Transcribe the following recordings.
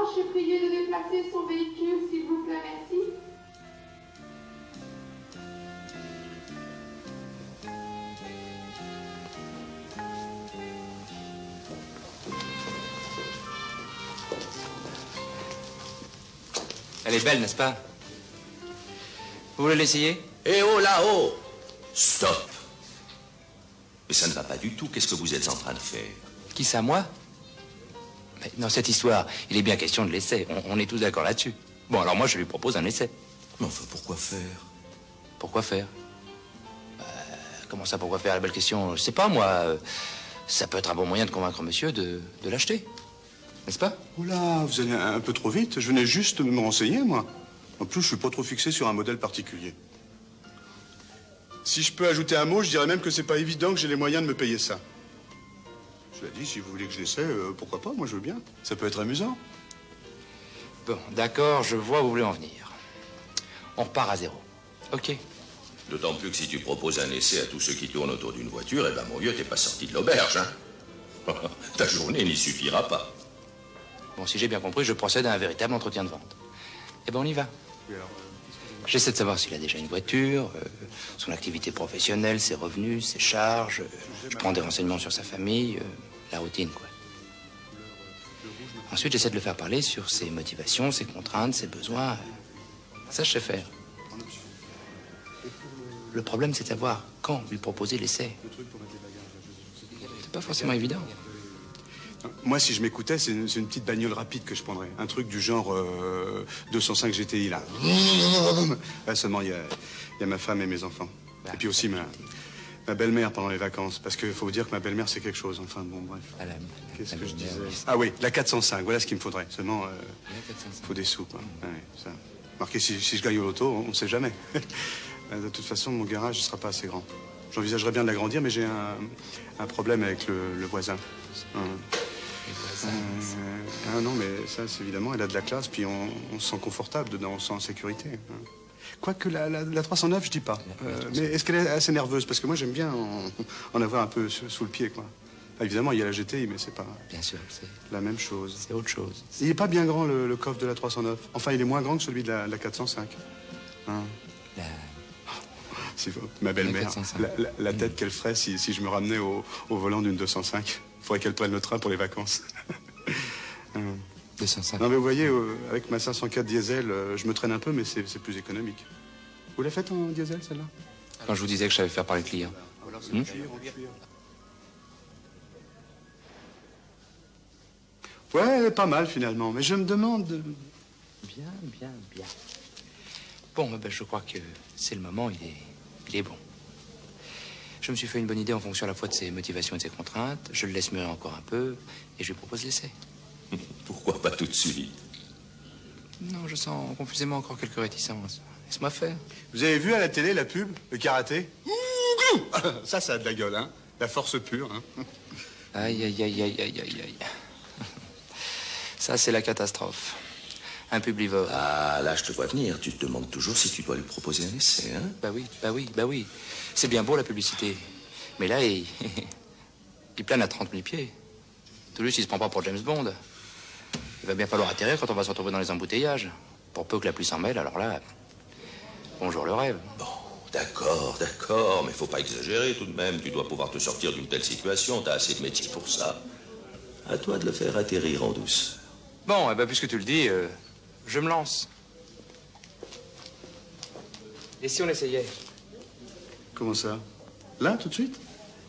je suis priée de déplacer son véhicule, s'il vous plaît, merci. Elle est belle, n'est-ce pas? Vous voulez l'essayer? Eh oh là-haut! Stop! Mais ça ne va pas du tout. Qu'est-ce que vous êtes en train de faire? Qui ça, moi? Mais dans cette histoire, il est bien question de l'essai. On est tous d'accord là-dessus. Bon, alors moi, je lui propose un essai. Mais enfin, pourquoi faire? Pourquoi faire? Comment ça, pourquoi faire? La belle question, je sais pas, moi. Ça peut être un bon moyen de convaincre monsieur de l'acheter. N'est-ce pas? Oh là, vous allez un peu trop vite. Je venais juste me renseigner, moi. En plus, je suis pas trop fixé sur un modèle particulier. Si je peux ajouter un mot, je dirais même que c'est pas évident que j'ai les moyens de me payer ça. Je l'ai dit, si vous voulez que je l'essaie, pourquoi pas, moi je veux bien. Ça peut être amusant. Bon, d'accord, je vois où vous voulez en venir. On repart à zéro. Ok. D'autant plus que si tu proposes un essai à tous ceux qui tournent autour d'une voiture, eh ben mon vieux, t'es pas sorti de l'auberge, hein. Ta journée n'y suffira pas. Bon, si j'ai bien compris, je procède à un véritable entretien de vente. Eh ben, on y va. J'essaie de savoir s'il a déjà une voiture, son activité professionnelle, ses revenus, ses charges. Je prends des renseignements sur sa famille, la routine, quoi. Ensuite, j'essaie de le faire parler sur ses motivations, ses contraintes, ses besoins. Ça, je sais faire. Le problème, c'est de savoir quand lui proposer l'essai. C'est pas forcément évident. Moi, si je m'écoutais, c'est une petite bagnole rapide que je prendrais. Un truc du genre 205 GTI, là. Seulement, il y a ma femme et mes enfants. Et puis aussi ma belle-mère pendant les vacances. Parce qu'il faut vous dire que ma belle-mère, c'est quelque chose. Enfin, bon, bref. Qu'est-ce que je disais? Ah oui, la 405, voilà ce qu'il me faudrait. Seulement, il faut des sous, quoi. Ouais, ça. Marquez, si je gagne au loto, on ne sait jamais. De toute façon, mon garage ne sera pas assez grand. J'envisagerais bien de l'agrandir, mais j'ai un problème avec le voisin. Non, mais ça, c'est évidemment, elle a de la classe, puis on se sent confortable dedans, on se sent en sécurité. Quoique la 309, je dis pas. Mais est-ce qu'elle est assez nerveuse? Parce que moi, j'aime bien en avoir un peu sous le pied, quoi. Enfin, évidemment, il y a la GTI, mais c'est pas... Bien sûr, c'est la même chose. C'est autre chose. Il n'est pas bien grand, le coffre de la 309. Enfin, il est moins grand que celui de la 405. Si, ma belle-mère, la tête qu'elle ferait si je me ramenais au volant d'une 205. Il faudrait qu'elle prenne le train pour les vacances. 205. Non, mais vous voyez, avec ma 504 diesel, je me traîne un peu, mais c'est plus économique. Vous la faites en diesel, celle-là? Quand je vous disais que je savais faire parler le client. Ouais, pas mal, finalement. Mais je me demande... Bien. Bon, ben, je crois que c'est le moment, il est bon. Je me suis fait une bonne idée en fonction à la fois de ses motivations et de ses contraintes. Je le laisse mûrir encore un peu et je lui propose l'essai. Pourquoi pas tout de suite? Non, je sens confusément encore quelques réticences. Laisse-moi faire. Vous avez vu à la télé la pub, le karaté? Ça a de la gueule, hein. La force pure, hein. Aïe. Ça, c'est la catastrophe. Un publivore. Ah, là, je te vois venir. Tu te demandes toujours si tu dois lui proposer un essai, hein? Bah oui. C'est bien beau, la publicité. Mais là, il plane à 30 000 pieds. Toulouse, il se prend pas pour James Bond. Il va bien falloir atterrir quand on va se retrouver dans les embouteillages. Pour peu que la pluie s'en mêle, alors là... Bonjour le rêve. Bon, d'accord, mais faut pas exagérer tout de même. Tu dois pouvoir te sortir d'une telle situation. T'as assez de métier pour ça. À toi de le faire atterrir en douce. Bon, eh ben, puisque tu le dis, je me lance. Et si on essayait? Comment ça? Là, tout de suite?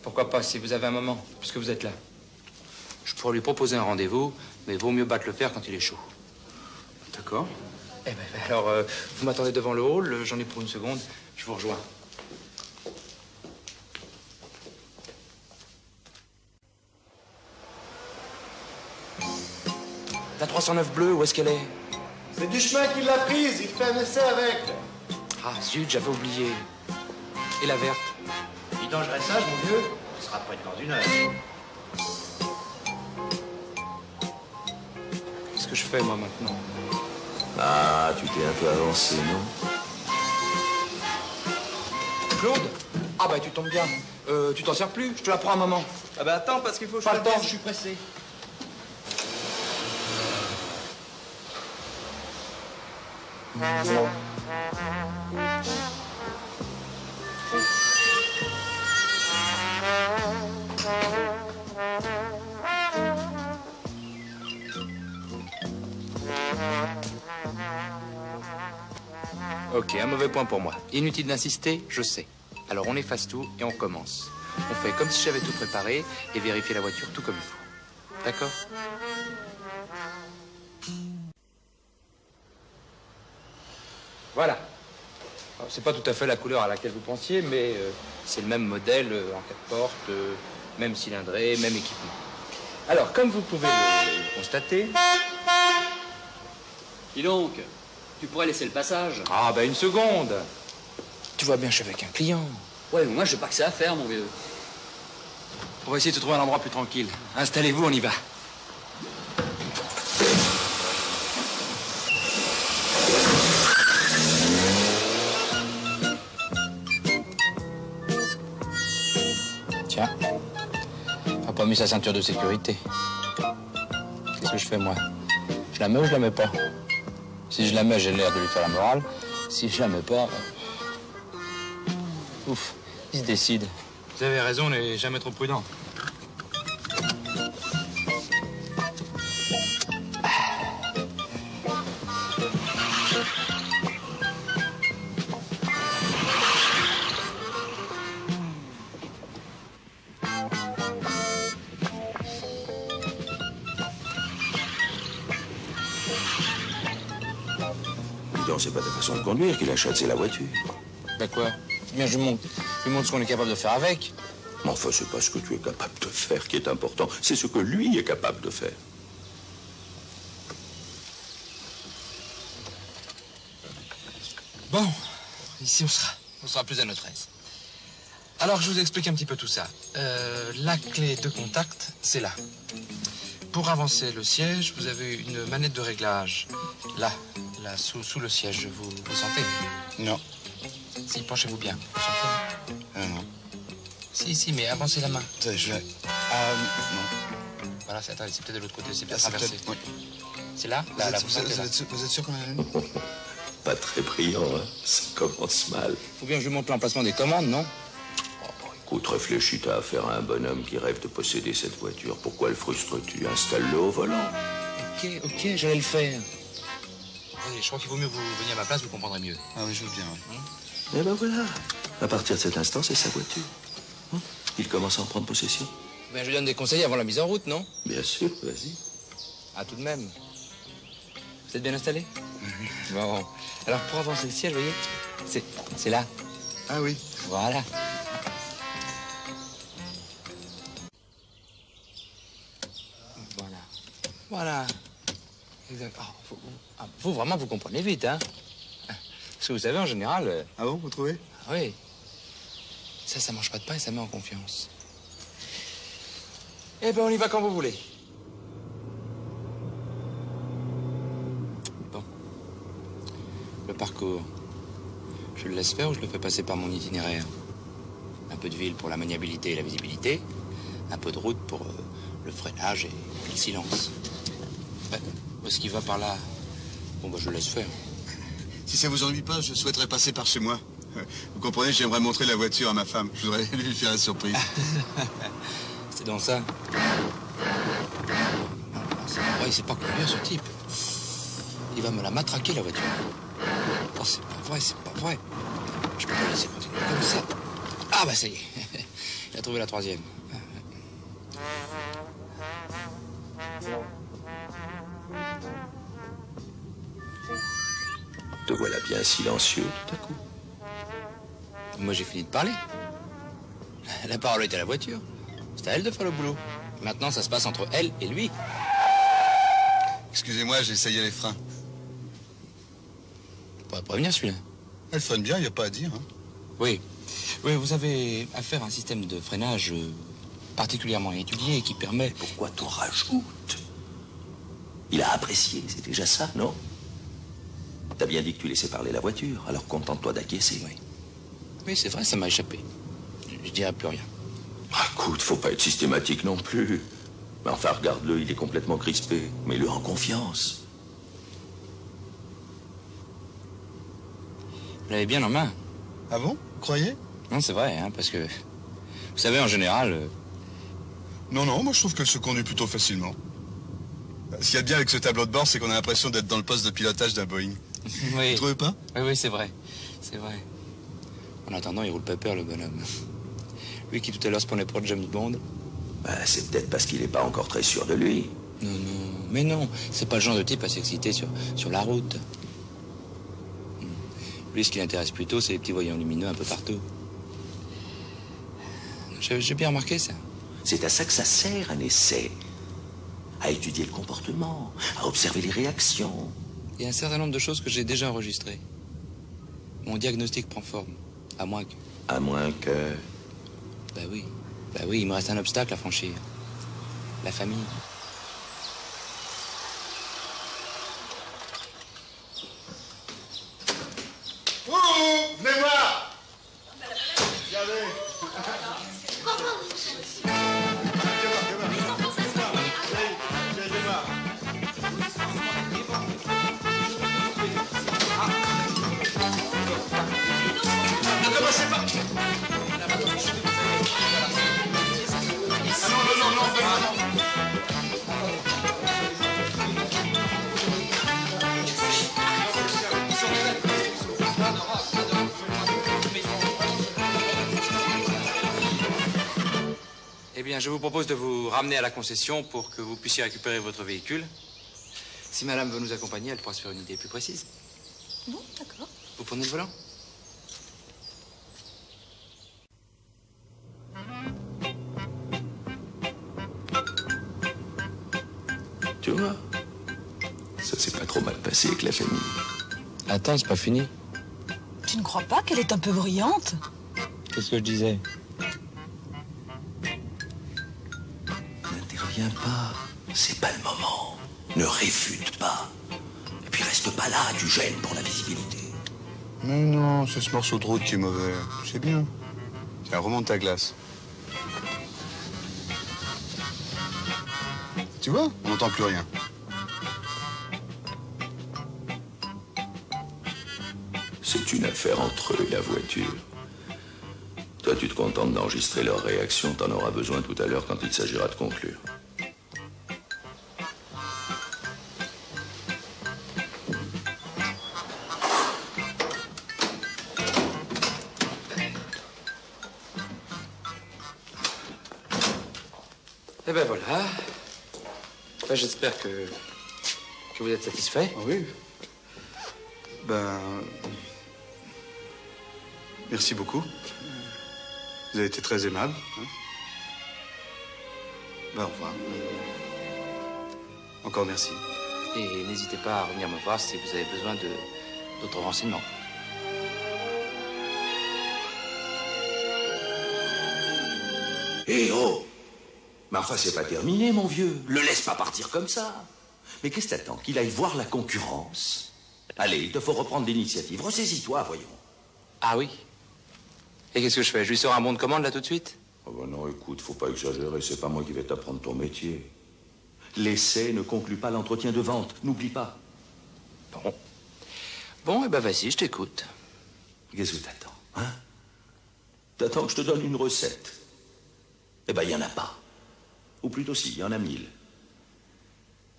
Pourquoi pas, si vous avez un moment, puisque vous êtes là. Je pourrais lui proposer un rendez-vous, mais vaut mieux battre le fer quand il est chaud. D'accord. Eh ben, alors, vous m'attendez devant le hall, j'en ai pour une seconde, je vous rejoins. La 309 bleue, où est-ce qu'elle est? C'est du chemin qu'il l'a prise, il fait un essai avec. Ah, zut, j'avais oublié. Et la verte? Dis donc, je reste sage, mon vieux. Ce sera près dans une heure. Qu'est-ce que je fais, moi, maintenant? Ah, tu t'es un peu avancé, non? Claude? Ah, bah, tu tombes bien. Tu t'en sers plus? Je te la prends un moment. Ah bah attends, parce qu'il faut que Pas je le temps, je suis pressé. Ok, un mauvais point pour moi. Inutile d'insister, je sais. Alors on efface tout et on commence. On fait comme si j'avais tout préparé et vérifier la voiture tout comme il faut. D'accord? Voilà. Alors, c'est pas tout à fait la couleur à laquelle vous pensiez, mais c'est le même modèle en 4 portes, même cylindrée, même équipement. Alors, comme vous pouvez le constater... Dis donc, tu pourrais laisser le passage. Ah, bah une seconde. Tu vois bien, je suis avec un client. Ouais, mais moi, j'ai pas que ça à faire, mon vieux. On va essayer de trouver un endroit plus tranquille. Installez-vous, on y va. Tiens, on n'a pas mis sa ceinture de sécurité. Qu'est-ce que je fais, moi? Je la mets ou je la mets pas? Si je la mets, j'ai l'air de lui faire la morale. Si je la mets pas... Ouf, il se décide. Vous avez raison, on n'est jamais trop prudent. Non, c'est pas ta façon de conduire qu'il achète, c'est la voiture. Bah quoi? Bien, je lui montre ce qu'on est capable de faire avec. Mais enfin, c'est pas ce que tu es capable de faire qui est important, c'est ce que lui est capable de faire. Bon, ici on sera plus à notre aise. Alors je vous explique un petit peu tout ça. La clé de contact, c'est là. Pour avancer le siège, vous avez une manette de réglage. Là, sous le siège, vous sentez? Non. Si, penchez-vous bien. Vous sentez? Non. Si, mais avancez la main. Attends, je vais... Ah, non. Voilà, c'est peut-être de l'autre côté, c'est bien Ah, c'est traversé. peut-être... Oui. C'est là? Là, vous sentez là. Vous êtes sûr qu'on a la lune? Pas très brillant, hein. Ça commence mal. Faut bien que je lui montre l'emplacement des commandes, non? Écoute, réfléchis, t'as affaire à un bonhomme qui rêve de posséder cette voiture. Pourquoi le frustres-tu? Installe-le au volant. Ok, j'allais le faire. Oui, je crois qu'il vaut mieux que vous veniez à ma place, vous comprendrez mieux. Ah oui, je veux bien, oui. Et ben voilà. À partir de cet instant, c'est sa voiture. Hein? Il commence à en prendre possession. Ben, je lui donne des conseils avant la mise en route, non? Bien sûr, vas-y. Ah, tout de même. Vous êtes bien installé? Oui. Bon. Alors, pour avancer le siège, vous voyez, c'est là. Ah oui. Voilà. Voilà. Exact. Oh, faut vraiment vous comprenez vite, hein? Parce que vous savez, en général... Ah bon, vous trouvez? Oui. Ça mange pas de pain et ça met en confiance. Eh ben, on y va quand vous voulez. Bon. Le parcours. Je le laisse faire ou je le fais passer par mon itinéraire? Un peu de ville pour la maniabilité et la visibilité. Un peu de route pour le freinage et le silence. Ben, où est-ce qu'il va par là? Bon, bah, je le laisse faire. Si ça vous ennuie pas, je souhaiterais passer par chez moi. Vous comprenez, j'aimerais montrer la voiture à ma femme. Je voudrais lui faire la surprise. C'est donc ça. C'est pas vrai, c'est pas conduire ce type. Il va me la matraquer, la voiture. Oh, c'est pas vrai. Je peux pas laisser continuer comme ça. Ah, bah, ça y est. Il a trouvé la troisième. Te voilà bien silencieux tout à coup. Moi, j'ai fini de parler. La parole est à la voiture. C'est à elle de faire le boulot. Maintenant, ça se passe entre elle et lui. Excusez-moi, j'ai essayé les freins. On pourrait prévenir celui-là. Elle freine bien, il n'y a pas à dire. Hein. Oui. Oui, vous avez affaire à un système de freinage particulièrement étudié qui permet... Pourquoi t'en rajoutes? Il a apprécié, c'est déjà ça, non? T'as bien dit que tu laissais parler la voiture, alors contente-toi d'acquiescer. Oui, c'est vrai, ça m'a échappé. Je dirais plus rien. Ah, écoute, faut pas être systématique non plus. Mais enfin, regarde-le, il est complètement crispé. Mets-le en confiance. Vous l'avez bien en main. Ah bon? Vous croyez? Non, c'est vrai, hein, parce que... Vous savez, en général... Non, moi je trouve qu'elle se conduit plutôt facilement. Ce qu'il y a de bien avec ce tableau de bord, c'est qu'on a l'impression d'être dans le poste de pilotage d'un Boeing. Oui. Vous trouvez pas? Oui, c'est vrai. C'est vrai. En attendant, il roule pas peur, le bonhomme. Lui qui tout à l'heure se prenait pour James Bond. Bah, c'est peut-être parce qu'il n'est pas encore très sûr de lui. Mais non, c'est pas le genre de type à s'exciter sur la route. Lui, ce qui l'intéresse plutôt, c'est les petits voyants lumineux un peu partout. J'ai bien remarqué ça. C'est à ça que ça sert, un essai. À étudier le comportement, à observer les réactions. Il y a un certain nombre de choses que j'ai déjà enregistrées. Mon diagnostic prend forme. À moins que... À moins que... Bah oui, il me reste un obstacle à franchir. La famille. Oh, venez voir. Regardez. Eh bien, je vous propose de vous ramener à la concession pour que vous puissiez récupérer votre véhicule. Si madame veut nous accompagner, elle pourra se faire une idée plus précise. Bon, d'accord. Vous prenez le volant? Tu vois, ça s'est pas trop mal passé avec la famille. Attends, c'est pas fini. Tu ne crois pas qu'elle est un peu bruyante? Qu'est-ce que je disais? N'interviens pas, c'est pas le moment. Ne réfute pas. Et puis reste pas là, tu gênes pour la visibilité. Mais non, c'est ce morceau de route qui est mauvais. C'est bien. Ça remonte ta glace. Tu vois, on n'entend plus rien. C'est une affaire entre eux et la voiture. Toi, tu te contentes d'enregistrer leurs réactions. T'en auras besoin tout à l'heure quand il s'agira de conclure. Eh ben voilà. Ben, j'espère que vous êtes satisfait. Ah oui. Ben... Merci beaucoup. Vous avez été très aimable. Hein. Ben, au revoir. Encore merci. Et n'hésitez pas à revenir me voir si vous avez besoin d'autres renseignements. Eh oh! Mais enfin, c'est pas terminé, mon vieux. Le laisse pas partir comme ça. Mais qu'est-ce que t'attends? Qu'il aille voir la concurrence? Allez, il te faut reprendre l'initiative. Ressaisis-toi, voyons. Ah oui? Et qu'est-ce que je fais? Je lui sors un bon de commande, là, tout de suite? Oh ben non, écoute, faut pas exagérer. C'est pas moi qui vais t'apprendre ton métier. L'essai ne conclut pas l'entretien de vente. N'oublie pas. Bon, eh ben vas-y, je t'écoute. Qu'est-ce que t'attends, hein? T'attends que je te donne une recette? Eh ben, il y en a pas. Ou plutôt si, il y en a 1000.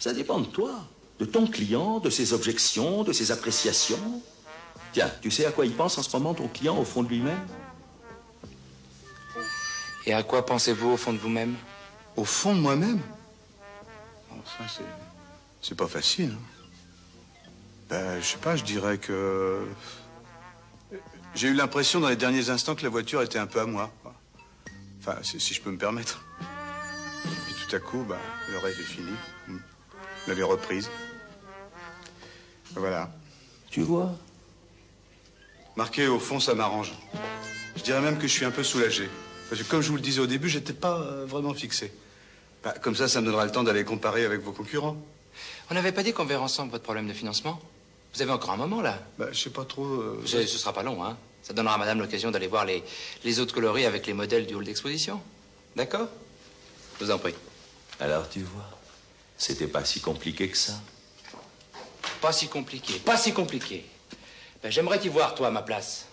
Ça dépend de toi, de ton client, de ses objections, de ses appréciations. Tiens, tu sais à quoi il pense en ce moment, ton client, au fond de lui-même? Et à quoi pensez-vous au fond de vous-même? Au fond de moi-même? Oh, ça, c'est pas facile. Hein. Ben, je sais pas, je dirais que... J'ai eu l'impression dans les derniers instants que la voiture était un peu à moi. Enfin, si je peux me permettre. Puis tout à coup, ben, le rêve est fini. Vous l'avez reprise. Voilà. Tu vois? Marqué, au fond, ça m'arrange. Je dirais même que je suis un peu soulagé. Parce que comme je vous le disais au début, j'étais pas vraiment fixé. Ben, comme ça me donnera le temps d'aller comparer avec vos concurrents. On n'avait pas dit qu'on verrait ensemble votre problème de financement? Vous avez encore un moment, là? Ben, je sais pas trop... Ce sera pas long, hein. Ça donnera à madame l'occasion d'aller voir les autres coloris avec les modèles du hall d'exposition. D'accord? Je vous en prie. Alors, tu vois, c'était pas si compliqué que ça. Pas si compliqué, pas si compliqué. Ben, j'aimerais t'y voir, toi, à ma place.